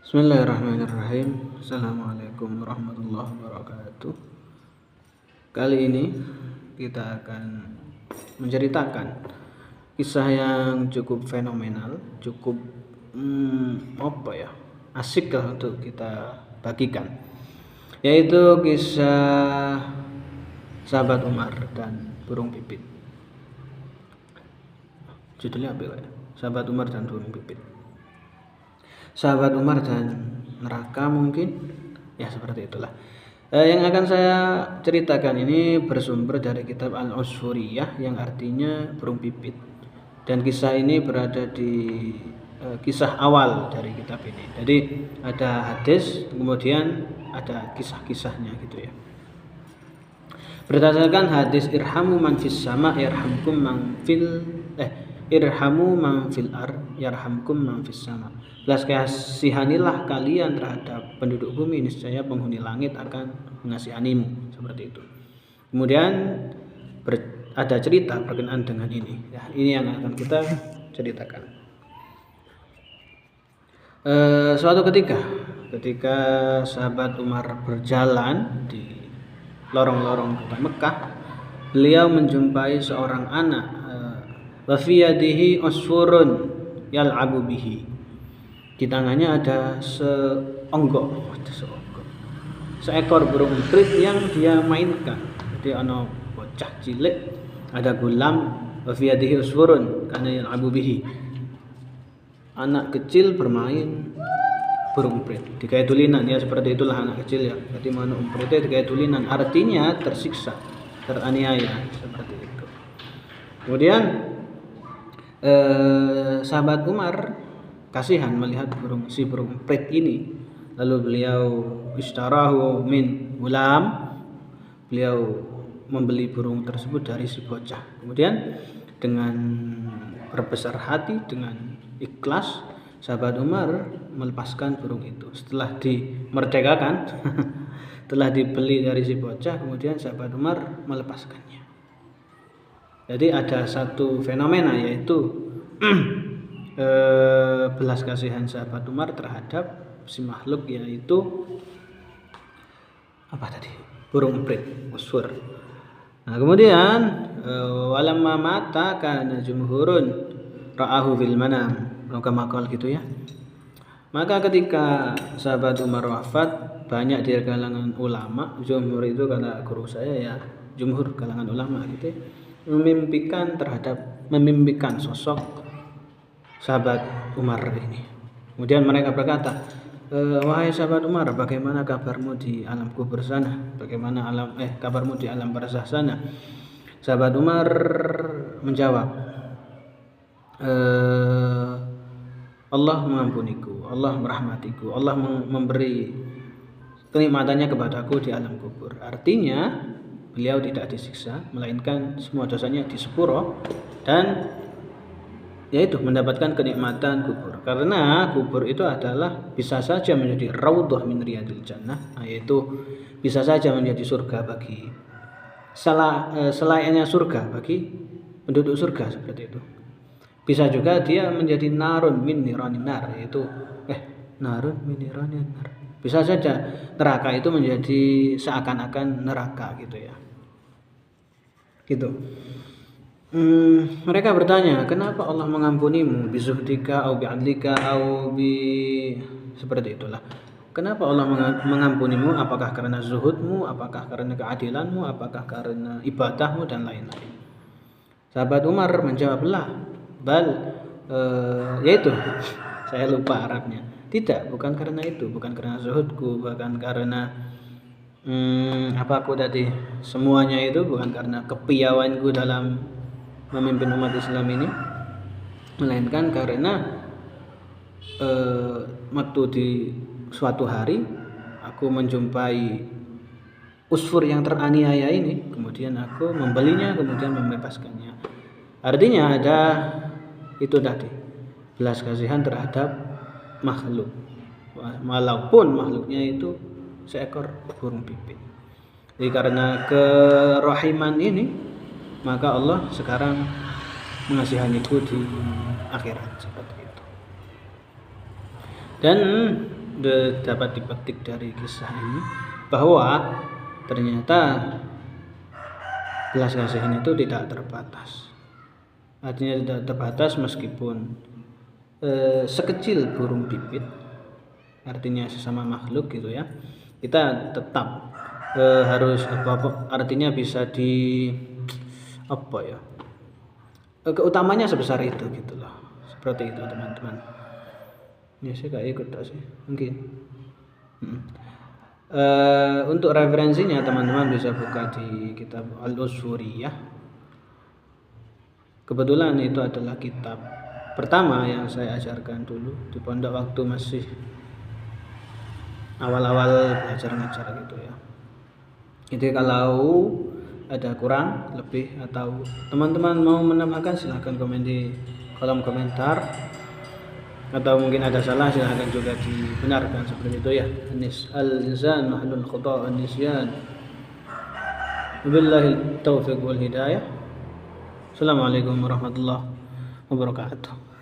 Bismillahirrahmanirrahim. Assalamualaikum warahmatullahi wabarakatuh. Kali ini kita akan menceritakan kisah yang cukup fenomenal, cukup asik lah untuk kita bagikan, yaitu kisah sahabat Umar dan burung pipit. Judulnya apa ya? Sahabat Umar dan burung pipit. Sahabat Umar dan neraka mungkin, ya seperti itulah. Yang akan saya ceritakan ini bersumber dari kitab Al-Usfuriyah yang artinya burung pipit, dan kisah ini berada di kisah awal dari kitab ini. Jadi ada hadis, kemudian ada kisah-kisahnya gitu ya. Berdasarkan hadis irhamu man fis sama yarhamkum man fil irhamu man fil ar yarhamkum man fis sama. Belas kasihanilah kalian terhadap penduduk bumi, niscaya penghuni langit akan mengasihanimu, seperti itu. Kemudian ada cerita berkenaan dengan ini. Ya, ini yang akan kita ceritakan. Suatu ketika sahabat Umar berjalan di lorong-lorong kota Mekah, beliau menjumpai seorang anak, wa fi yadihi usfurun yal'abu bihi. Di tangannya ada seekor burung emprit yang dia mainkan. Jadi ana bocah cilik, ada gulam, wa fi yadihi usfurun kana yal'abu bihi. Anak kecil bermain burung emprit, digawe tulinan, ya seperti itulah anak kecil ya. Jadi manuk empritnya digawe tulinan, artinya tersiksa, teraniaya, seperti itu. Kemudian sahabat Umar kasihan melihat burung emprit ini, lalu beliau ishtarahu min gulam, beliau membeli burung tersebut dari si bocah. Kemudian dengan berbesar hati, dengan ikhlas, sahabat Umar melepaskan burung itu setelah dimerdekakan telah dibeli dari si bocah. Kemudian sahabat Umar melepaskannya. Jadi ada satu fenomena, yaitu belas kasihan sahabat Umar terhadap si makhluk, yaitu burung emprit, usfur. Nah, kemudian walamma mata kana jumhurun ra'ahu fil manam, makal gitu ya. Maka ketika sahabat Umar wafat, banyak di kalangan ulama, jumhur itu kata guru saya ya, jumhur kalangan ulama gitu ya, memimpikan sosok sahabat Umar ini. Kemudian mereka berkata, wahai sahabat Umar, bagaimana kabarmu di alam kubur sana? Bagaimana kabarmu di alam barzakh sana? Sahabat Umar menjawab, Allah mengampuniku, Allah merahmatiku, Allah memberi kenikmatannya kepadaku di alam kubur. Artinya beliau tidak disiksa, melainkan semua dosanya disepuro, dan yaitu mendapatkan kenikmatan kubur. Karena kubur itu adalah bisa saja menjadi raudhah min riyadil jannah, yaitu bisa saja menjadi surga bagi selayaknya surga bagi penduduk surga, seperti itu. Bisa juga dia menjadi narun min niranin nar, yaitu narun min niranin nar. Bisa saja neraka itu menjadi seakan-akan neraka gitu ya. Gitu. Mereka bertanya, kenapa Allah mengampunimu bizuhdika au bi'adlika au seperti itulah. Kenapa Allah mengampunimu? Apakah karena zuhudmu, apakah karena keadilanmu, apakah karena ibadahmu, dan lain-lain. Sahabat Umar menjawab, yaitu saya lupa Arabnya. Tidak, bukan karena itu, bukan karena zuhudku, bukan karena semuanya itu, bukan karena kepiawaianku dalam memimpin umat Islam ini, melainkan karena waktu di suatu hari aku menjumpai usfur yang teraniaya ini, kemudian aku membelinya, kemudian membebaskannya. Artinya ada itu tadi, belas kasihan terhadap makhluk, walaupun makhluknya itu seekor burung pipit. Jadi karena kerahiman ini, maka Allah sekarang mengasihaniku di akhirat, seperti itu. Dan dapat dipetik dari kisah ini bahwa ternyata belas kasihan itu tidak terbatas. Artinya tidak terbatas meskipun sekecil burung pipit, artinya sesama makhluk gitu ya, kita tetap harus artinya bisa di keutamanya sebesar itu gitu loh, seperti itu teman-teman. Ya saya gak ikut sih mungkin. Untuk referensinya teman-teman bisa buka di kitab Al-Ushuriyah. Kebetulan itu adalah kitab pertama yang saya ajarkan dulu di pondok waktu masih awal-awal belajar ngajar gitu ya. Jadi kalau ada kurang lebih atau teman-teman mau menambahkan silahkan komen di kolom komentar, atau mungkin ada salah silahkan juga dibenarkan seperti itu ya. Al-insan mahlul khata' wan nisyan. Wabillahi taufiq wal hidayah. Assalamualaikum warahmatullahi wabarakatuh.